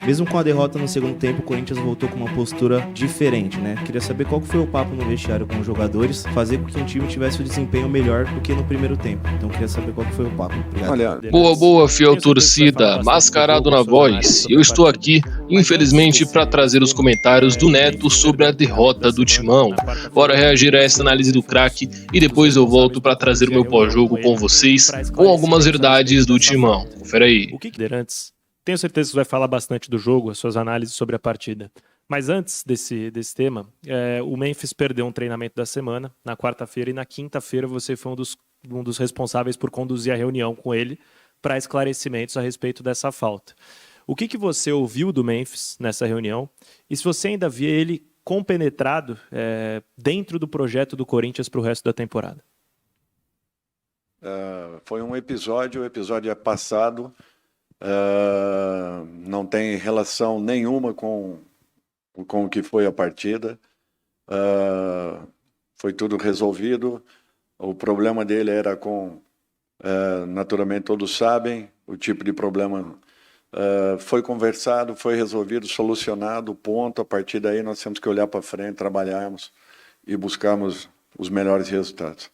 Mesmo com a derrota no segundo tempo, o Corinthians voltou com uma postura diferente, né? Queria saber qual que foi o papo no vestiário com os jogadores, fazer com que o time tivesse o desempenho melhor do que no primeiro tempo. Então queria saber qual que foi o papo. Obrigado. Olha, boa, fiel torcida, mascarado na voz. Eu estou aqui, infelizmente, para trazer os comentários do Neto sobre a derrota do Timão. Bora reagir a essa análise do craque e depois eu volto para trazer meu pós-jogo com vocês, com algumas verdades do Timão. Confere aí. Tenho certeza que você vai falar bastante do jogo, as suas análises sobre a partida. Mas antes desse tema, o Memphis perdeu um treinamento da semana, na quarta-feira, e na quinta-feira você foi um dos responsáveis por conduzir a reunião com ele para esclarecimentos a respeito dessa falta. O que você ouviu do Memphis nessa reunião? E se você ainda via ele compenetrado dentro do projeto do Corinthians para o resto da temporada? Foi um episódio, o episódio é passado. Não tem relação nenhuma com o que foi a partida. Foi tudo resolvido. O problema dele era naturalmente todos sabem, o tipo de problema foi conversado, foi resolvido, solucionado, ponto. A partir daí nós temos que olhar para frente, trabalharmos e buscarmos os melhores resultados.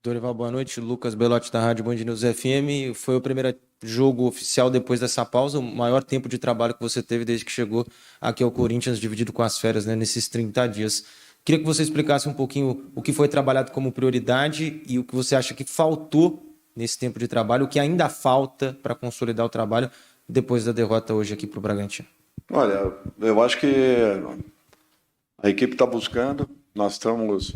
Dorival, boa noite. Lucas Belotti da Rádio Band News FM. Foi o primeiro jogo oficial depois dessa pausa, o maior tempo de trabalho que você teve desde que chegou aqui ao Corinthians, dividido com as férias, né, nesses 30 dias. Queria que você explicasse um pouquinho o que foi trabalhado como prioridade e o que você acha que faltou nesse tempo de trabalho, o que ainda falta para consolidar o trabalho depois da derrota hoje aqui para o Bragantino. Olha, eu acho que a equipe está buscando, nós estamos...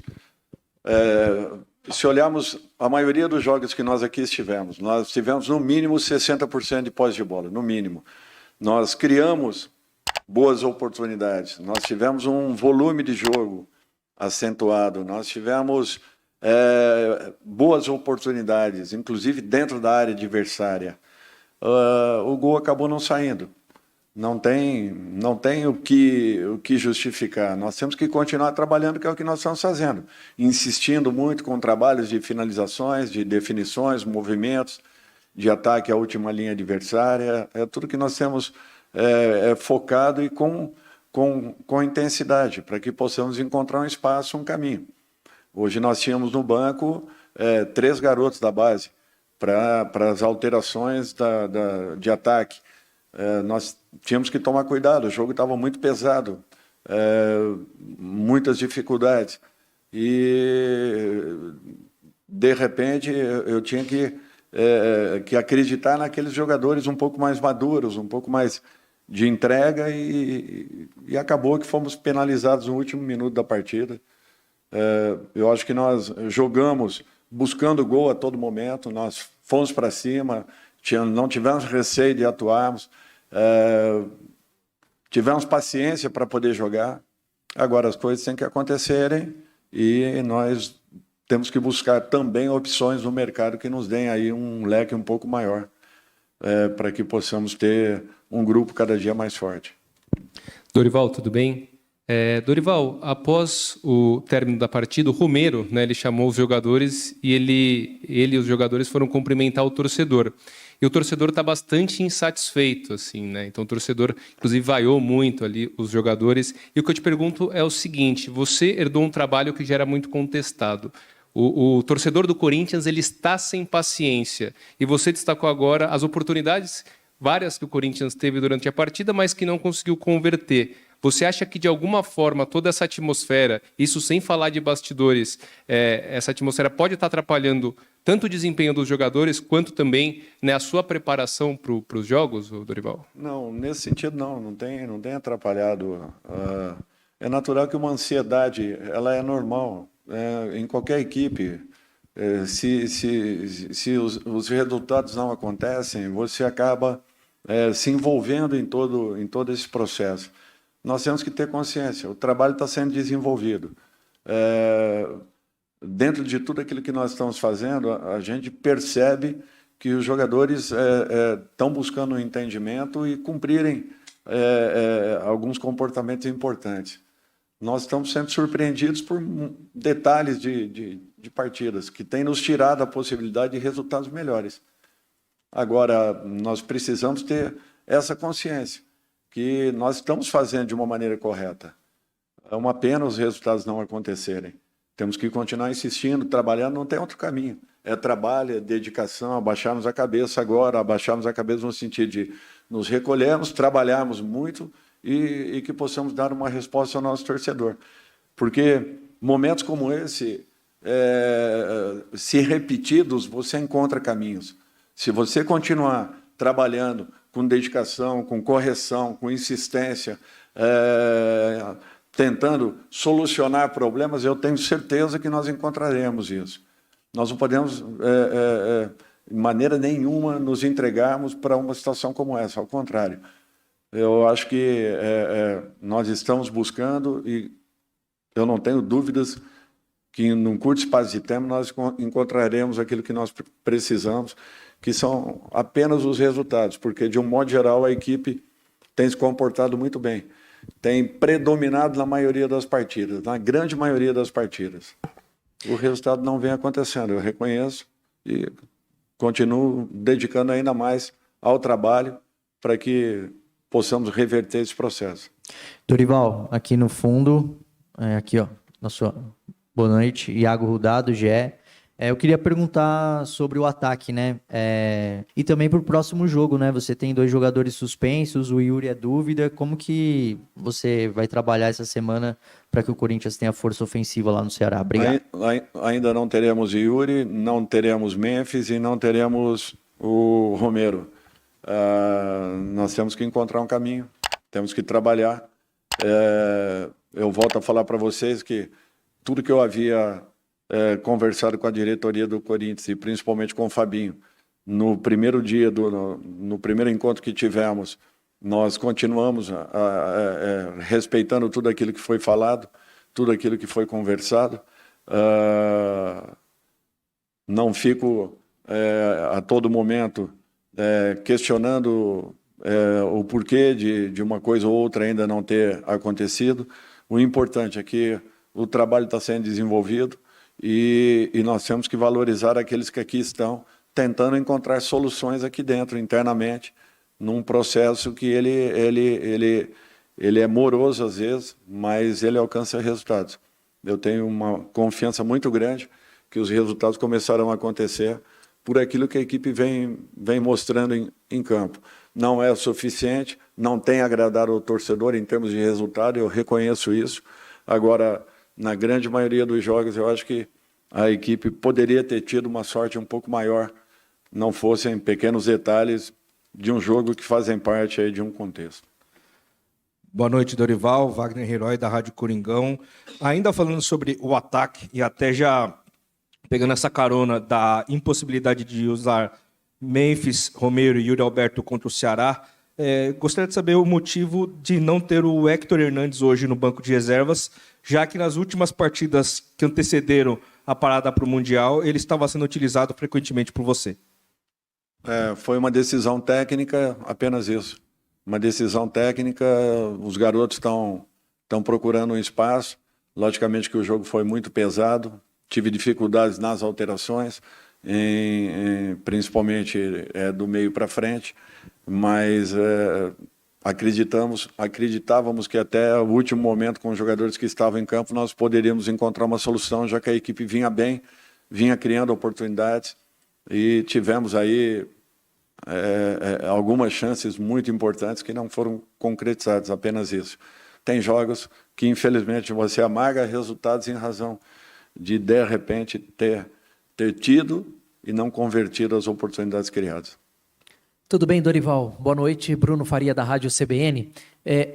Se olharmos a maioria dos jogos que nós aqui estivemos, nós tivemos no mínimo 60% de posse de bola, no mínimo. Nós criamos boas oportunidades, nós tivemos um volume de jogo acentuado, nós tivemos boas oportunidades, inclusive dentro da área adversária. O gol acabou não saindo. Não tem o que justificar. Nós temos que continuar trabalhando, que é o que nós estamos fazendo. Insistindo muito com trabalhos de finalizações, de definições, movimentos, de ataque à última linha adversária. É tudo que nós temos focado e com intensidade, para que possamos encontrar um espaço, um caminho. Hoje nós tínhamos no banco 3 garotos da base para as alterações de ataque. Nós tínhamos que tomar cuidado, o jogo estava muito pesado, muitas dificuldades. E, de repente, eu tinha que acreditar naqueles jogadores um pouco mais maduros, um pouco mais de entrega, e acabou que fomos penalizados no último minuto da partida. Eu acho que nós jogamos buscando gol a todo momento, nós fomos para cima, não tivemos receio de atuarmos, tivemos paciência para poder jogar. Agora as coisas têm que acontecerem e nós temos que buscar também opções no mercado que nos deem aí um leque um pouco maior, para que possamos ter um grupo cada dia mais forte. Dorival, tudo bem? Dorival, após o término da partida, o Romero, né, ele chamou os jogadores e ele e os jogadores foram cumprimentar o torcedor. E o torcedor está bastante insatisfeito, assim, né? Então o torcedor, inclusive, vaiou muito ali os jogadores. E o que eu te pergunto é o seguinte: você herdou um trabalho que já era muito contestado. O torcedor do Corinthians, ele está sem paciência. E você destacou agora as oportunidades várias que o Corinthians teve durante a partida, mas que não conseguiu converter. Você acha que, de alguma forma, toda essa atmosfera, isso sem falar de bastidores, essa atmosfera pode estar atrapalhando tanto o desempenho dos jogadores, quanto também, né, a sua preparação para os jogos, Dorival? Não, nesse sentido não tem atrapalhado. É natural que uma ansiedade, ela é normal, em qualquer equipe. Se os resultados não acontecem, você acaba se envolvendo em todo esse processo. Nós temos que ter consciência, o trabalho está sendo desenvolvido. Dentro de tudo aquilo que nós estamos fazendo, a gente percebe que os jogadores estão buscando um entendimento e cumprirem alguns comportamentos importantes. Nós estamos sendo surpreendidos por detalhes de partidas que têm nos tirado a possibilidade de resultados melhores. Agora, nós precisamos ter essa consciência, que nós estamos fazendo de uma maneira correta. É uma pena os resultados não acontecerem. Temos que continuar insistindo, trabalhando, não tem outro caminho. É trabalho, é dedicação, abaixarmos a cabeça agora, abaixarmos a cabeça no sentido de nos recolhermos, trabalharmos muito e que possamos dar uma resposta ao nosso torcedor. Porque momentos como esse, se repetidos, você encontra caminhos. Se você continuar trabalhando com dedicação, com correção, com insistência, tentando solucionar problemas, eu tenho certeza que nós encontraremos isso. Nós não podemos, de maneira nenhuma, nos entregarmos para uma situação como essa, ao contrário. Eu acho que nós estamos buscando, e eu não tenho dúvidas que, num curto espaço de tempo, nós encontraremos aquilo que nós precisamos, que são apenas os resultados, porque, de um modo geral, a equipe tem se comportado muito bem. Tem predominado na maioria das partidas, na grande maioria das partidas. O resultado não vem acontecendo, eu reconheço e continuo dedicando ainda mais ao trabalho para que possamos reverter esse processo. Dorival, aqui no fundo, aqui ó, boa noite, Iago Rudá, do GE. Eu queria perguntar sobre o ataque, né? E também para o próximo jogo, né? Você tem 2 jogadores suspensos, o Yuri é dúvida. Como que você vai trabalhar essa semana para que o Corinthians tenha força ofensiva lá no Ceará? Obrigado. Ainda não teremos Yuri, não teremos Memphis e não teremos o Romero. Nós temos que encontrar um caminho, temos que trabalhar. Eu volto a falar para vocês que tudo que eu havia conversado com a diretoria do Corinthians e principalmente com o Fabinho, no primeiro dia, no primeiro encontro que tivemos, nós continuamos respeitando tudo aquilo que foi falado, tudo aquilo que foi conversado. Não fico a todo momento questionando o porquê de uma coisa ou outra ainda não ter acontecido. O importante é que o trabalho está sendo desenvolvido e nós temos que valorizar aqueles que aqui estão tentando encontrar soluções aqui dentro, internamente, num processo que ele é moroso às vezes, mas ele alcança resultados. Eu tenho uma confiança muito grande que os resultados começarão a acontecer por aquilo que a equipe vem mostrando em campo. Não é o suficiente, não tem agradado ao torcedor em termos de resultado, eu reconheço isso. Agora, na grande maioria dos jogos, eu acho que a equipe poderia ter tido uma sorte um pouco maior, não fossem pequenos detalhes de um jogo que fazem parte aí de um contexto. Boa noite, Dorival, Wagner Herói, da Rádio Coringão. Ainda falando sobre o ataque, e até já pegando essa carona da impossibilidade de usar Memphis, Romero e Yuri Alberto contra o Ceará, gostaria de saber o motivo de não ter o Héctor Hernandes hoje no banco de reservas, já que nas últimas partidas que antecederam a parada para o Mundial, ele estava sendo utilizado frequentemente por você. Foi uma decisão técnica, apenas isso. Uma decisão técnica, os garotos estão procurando um espaço. Logicamente que o jogo foi muito pesado, tive dificuldades nas alterações, principalmente do meio para frente, mas acreditávamos que até o último momento, com os jogadores que estavam em campo, nós poderíamos encontrar uma solução, já que a equipe vinha bem, vinha criando oportunidades e tivemos aí algumas chances muito importantes que não foram concretizadas, apenas isso. Tem jogos que, infelizmente, você amarga resultados em razão de repente, ter tido e não convertido as oportunidades criadas. Tudo bem, Dorival? Boa noite, Bruno Faria, da Rádio CBN.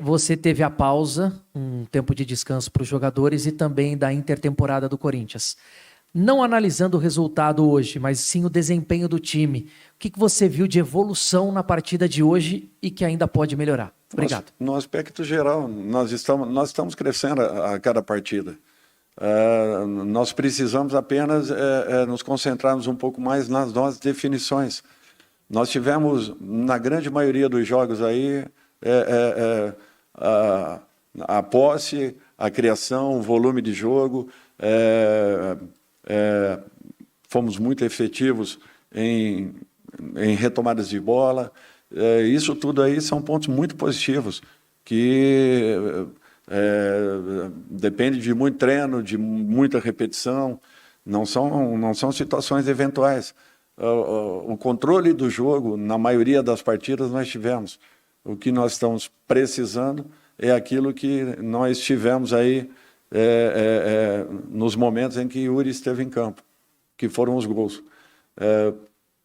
Você teve a pausa, um tempo de descanso para os jogadores e também da intertemporada do Corinthians. Não analisando o resultado hoje, mas sim o desempenho do time, o que você viu de evolução na partida de hoje e que ainda pode melhorar? Obrigado. No aspecto geral, nós estamos crescendo a cada partida. Nós precisamos apenas nos concentrarmos um pouco mais nas nossas definições. Nós tivemos, na grande maioria dos jogos aí, a posse, a criação, o volume de jogo, fomos muito efetivos em retomadas de bola, Isso tudo aí são pontos muito positivos, que depende de muito treino, de muita repetição, não são situações eventuais. O controle do jogo, na maioria das partidas, nós tivemos. O que nós estamos precisando é aquilo que nós tivemos aí nos momentos em que Yuri esteve em campo, que foram os gols.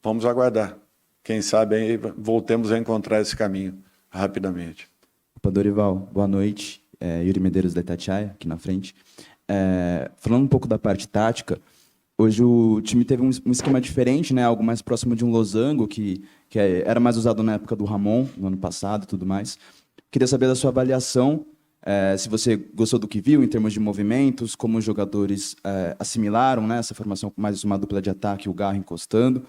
Vamos aguardar. Quem sabe aí voltemos a encontrar esse caminho rapidamente. Opa, Dorival, boa noite. Yuri Medeiros da Itatiaia, aqui na frente. Falando um pouco da parte tática, hoje o time teve um esquema diferente, né? Algo mais próximo de um losango, que era mais usado na época do Ramon, no ano passado e tudo mais. Queria saber da sua avaliação, se você gostou do que viu em termos de movimentos, como os jogadores assimilaram, né, essa formação com mais uma dupla de ataque, o Garro encostando.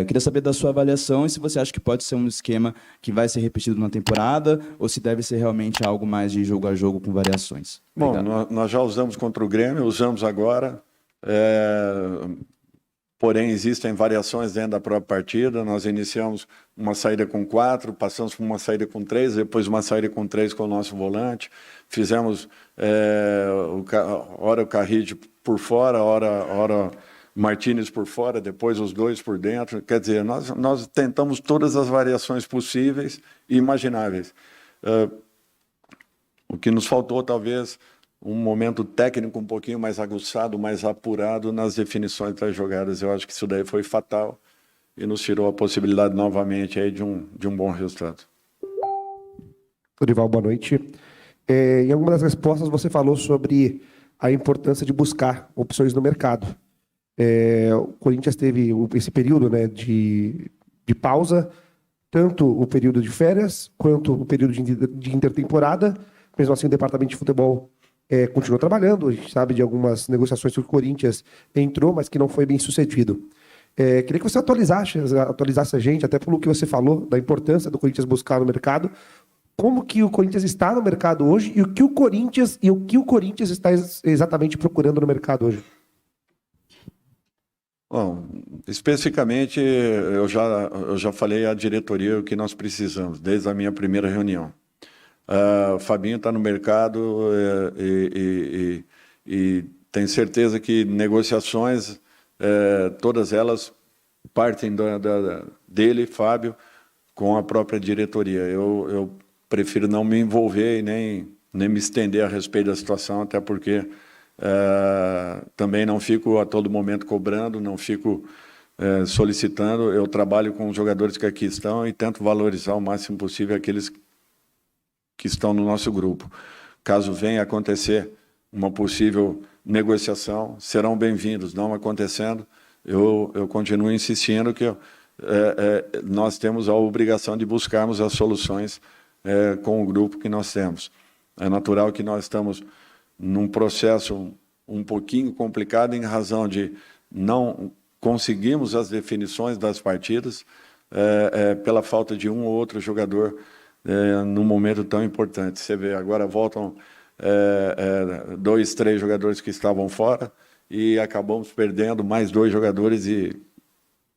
Queria saber da sua avaliação e se você acha que pode ser um esquema que vai ser repetido na temporada ou se deve ser realmente algo mais de jogo a jogo com variações. Bom, nós já usamos contra o Grêmio, usamos agora, porém existem variações dentro da própria partida. Nós iniciamos uma saída com 4, passamos por uma saída com 3, depois uma saída com 3 com o nosso volante, fizemos hora o Carride por fora, hora Martínez por fora, depois os dois por dentro. Quer dizer, nós tentamos todas as variações possíveis e imagináveis. O que nos faltou, talvez, um momento técnico um pouquinho mais aguçado, mais apurado nas definições das jogadas. Eu acho que isso daí foi fatal e nos tirou a possibilidade novamente aí de um bom resultado. Dorival, boa noite. Em alguma das respostas você falou sobre a importância de buscar opções no mercado. O Corinthians teve esse período, né, de pausa, tanto o período de férias quanto o período de intertemporada. Mesmo assim, o departamento de futebol continuou trabalhando. A gente sabe de algumas negociações que o Corinthians entrou, mas que não foi bem sucedido. Queria que você atualizasse a gente, até pelo que você falou, da importância do Corinthians buscar no mercado. Como que o Corinthians está no mercado hoje e o que o Corinthians está exatamente procurando no mercado hoje? Bom, especificamente, eu já falei à diretoria o que nós precisamos, desde a minha primeira reunião. O Fabinho está no mercado e tenho certeza que negociações, todas elas partem dele, Fábio, com a própria diretoria. Eu prefiro não me envolver e nem me estender a respeito da situação, até porque também não fico a todo momento cobrando, não fico solicitando. Eu trabalho com os jogadores que aqui estão e tento valorizar o máximo possível aqueles que estão no nosso grupo. Caso venha acontecer uma possível negociação, serão bem-vindos. Não acontecendo, eu continuo insistindo que nós temos a obrigação de buscarmos as soluções com o grupo que nós temos. É natural que nós estamos num processo um pouquinho complicado em razão de não conseguirmos as definições das partidas pela falta de um ou outro jogador num momento tão importante. Você vê, agora voltam 2, 3 jogadores que estavam fora e acabamos perdendo mais 2 jogadores e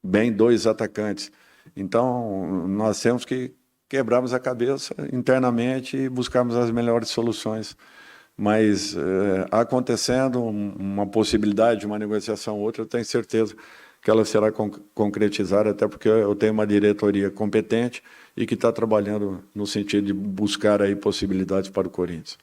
bem 2 atacantes. Então, nós temos que quebrarmos a cabeça internamente e buscarmos as melhores soluções. Mas acontecendo uma possibilidade de uma negociação ou outra, eu tenho certeza que ela será concretizada, até porque eu tenho uma diretoria competente e que está trabalhando no sentido de buscar aí possibilidades para o Corinthians.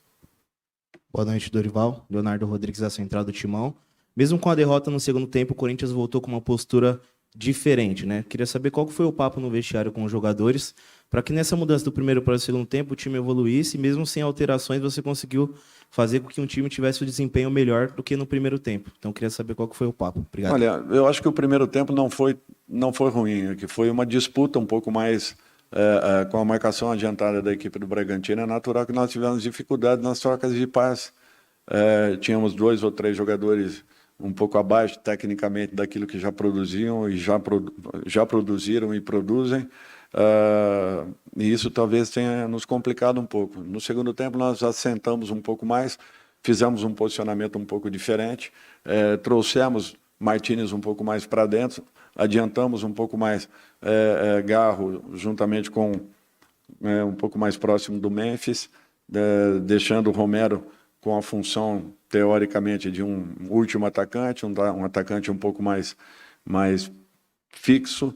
Boa noite, Dorival. Leonardo Rodrigues, da Central do Timão. Mesmo com a derrota no segundo tempo, o Corinthians voltou com uma postura diferente, né? Queria saber qual foi o papo no vestiário com os jogadores, para que nessa mudança do primeiro para o segundo tempo o time evoluísse, e mesmo sem alterações você conseguiu fazer com que um time tivesse um desempenho melhor do que no primeiro tempo. Então queria saber qual que foi o papo. Obrigado. Olha, eu acho que o primeiro tempo não foi ruim, que foi uma disputa um pouco mais com a marcação adiantada da equipe do Bragantino. É natural que nós tivemos dificuldade nas trocas de passe. Tínhamos 2 ou 3 jogadores um pouco abaixo tecnicamente daquilo que já produziam e já produziram e produzem. E isso talvez tenha nos complicado um pouco. No segundo tempo nós assentamos um pouco mais, fizemos um posicionamento um pouco diferente, trouxemos Martínez um pouco mais para dentro, adiantamos um pouco mais Garro juntamente com um pouco mais próximo do Memphis, deixando o Romero com a função, teoricamente, de um último atacante, um atacante um pouco mais fixo,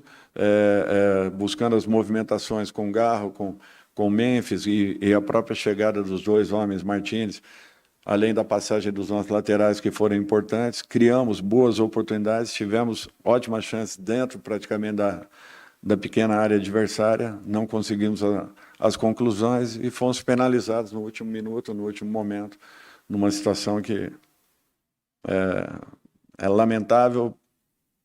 buscando as movimentações com Garro, com Memphis e a própria chegada dos dois homens, Martínez, além da passagem dos nossos laterais que foram importantes, criamos boas oportunidades, tivemos ótimas chances dentro praticamente da pequena área adversária, não conseguimos as conclusões e fomos penalizados no último minuto, no último momento, numa situação que é lamentável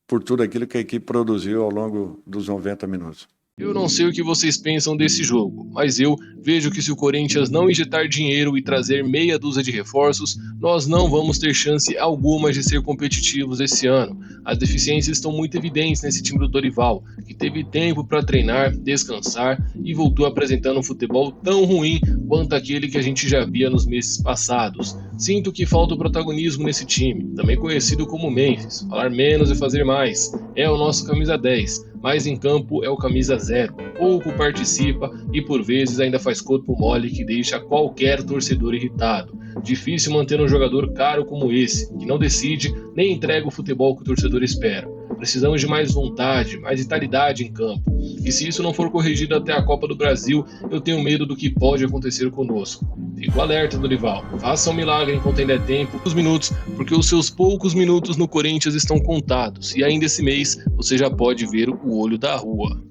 por tudo aquilo que a equipe produziu ao longo dos 90 minutos. Eu não sei o que vocês pensam desse jogo, mas eu vejo que se o Corinthians não injetar dinheiro e trazer meia dúzia de reforços, nós não vamos ter chance alguma de ser competitivos esse ano. As deficiências estão muito evidentes nesse time do Dorival, que teve tempo para treinar, descansar e voltou apresentando um futebol tão ruim quanto aquele que a gente já via nos meses passados. Sinto que falta o protagonismo nesse time, também conhecido como Memphis. Falar menos e fazer mais. É o nosso camisa 10. Mas em campo é o camisa 0, pouco participa e por vezes ainda faz corpo mole que deixa qualquer torcedor irritado. Difícil manter um jogador caro como esse, que não decide nem entrega o futebol que o torcedor espera. Precisamos de mais vontade, mais vitalidade em campo. E se isso não for corrigido até a Copa do Brasil, eu tenho medo do que pode acontecer conosco. Fico alerta, Dorival. Faça um milagre enquanto ainda é tempo, os minutos, porque os seus poucos minutos no Corinthians estão contados. E ainda esse mês, você já pode ver o olho da rua.